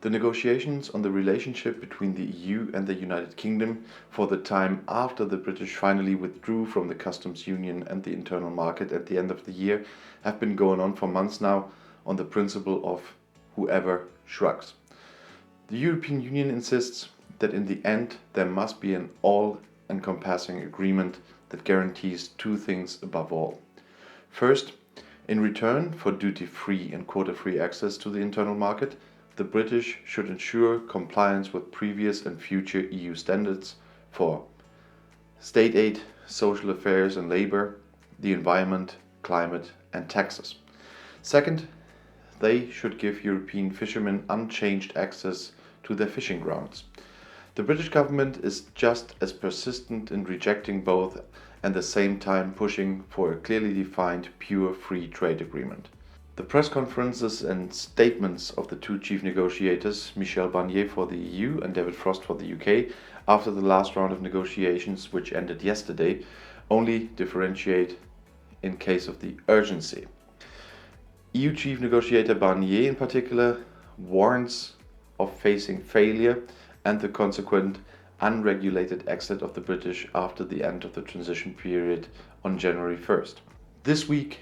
The negotiations on the relationship between the EU and the United Kingdom for the time after the British finally withdrew from the customs union and the internal market at the end of the year have been going on for months now on the principle of whoever shrugs. The European Union insists that in the end there must be an all-encompassing agreement that guarantees two things above all. First, in return for duty-free and quota-free access to the internal market, the British should ensure compliance with previous and future EU standards for state aid, social affairs and labour, the environment, climate and taxes. Second, they should give European fishermen unchanged access to their fishing grounds. The British government is just as persistent in rejecting both and at the same time pushing for a clearly defined pure free trade agreement. The press conferences and statements of the two chief negotiators, Michel Barnier for the EU and David Frost for the UK, after the last round of negotiations, which ended yesterday, only differentiate in case of the urgency. EU chief negotiator Barnier in particular warns of facing failure and the consequent unregulated exit of the British after the end of the transition period on January 1st. This week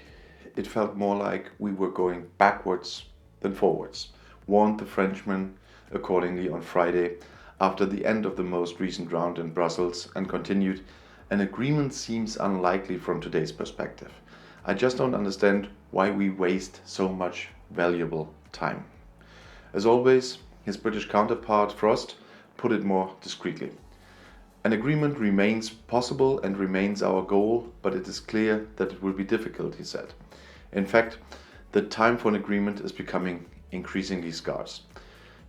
it felt more like we were going backwards than forwards, warned the Frenchman accordingly on Friday after the end of the most recent round in Brussels, and continued, an agreement seems unlikely from today's perspective. I just don't understand why we waste so much valuable time. As always, his British counterpart Frost put it more discreetly. An agreement remains possible and remains our goal, but it is clear that it will be difficult, he said. In fact, the time for an agreement is becoming increasingly scarce,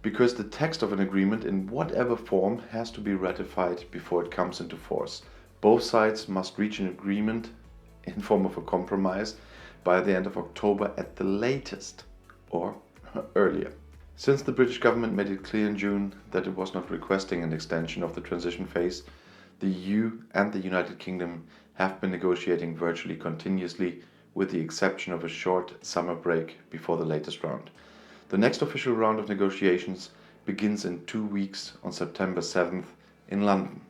because the text of an agreement in whatever form has to be ratified before it comes into force. Both sides must reach an agreement in form of a compromise by the end of October at the latest, or earlier. Since the British government made it clear in June that it was not requesting an extension of the transition phase, the EU and the United Kingdom have been negotiating virtually continuously, with the exception of a short summer break before the latest round. The next official round of negotiations begins in 2 weeks on September 7th in London.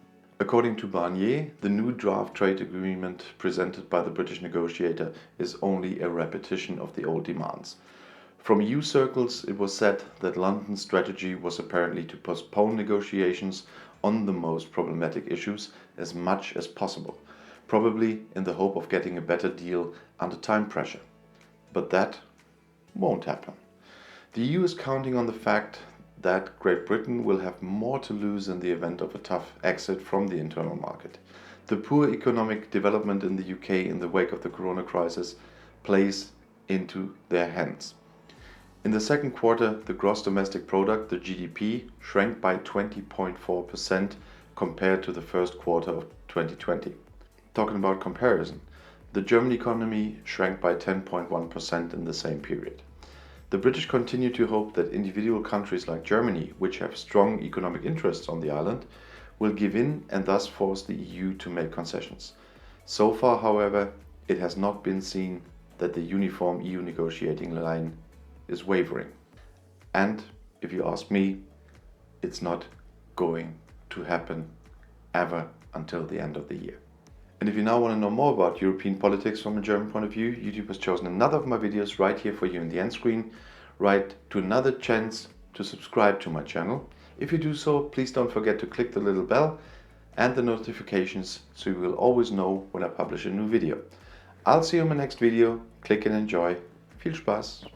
According to Barnier, the new draft trade agreement presented by the British negotiator is only a repetition of the old demands. From EU circles, it was said that London's strategy was apparently to postpone negotiations on the most problematic issues as much as possible, probably in the hope of getting a better deal under time pressure. But that won't happen. The EU is counting on the fact that Great Britain will have more to lose in the event of a tough exit from the internal market. The poor economic development in the UK in the wake of the corona crisis plays into their hands. In the second quarter, the gross domestic product, the GDP, shrank by 20.4% compared to the first quarter of 2020. Talking about comparison, the German economy shrank by 10.1% in the same period. The British continue to hope that individual countries like Germany, which have strong economic interests on the island, will give in and thus force the EU to make concessions. So far, however, it has not been seen that the uniform EU negotiating line is wavering. And if you ask me, it's not going to happen ever until the end of the year. And if you now want to know more about European politics from a German point of view, YouTube has chosen another of my videos right here for you in the end screen, right to another chance to subscribe to my channel. If you do so, please don't forget to click the little bell and the notifications so you will always know when I publish a new video. I'll see you in my next video. Click and enjoy. Viel Spaß!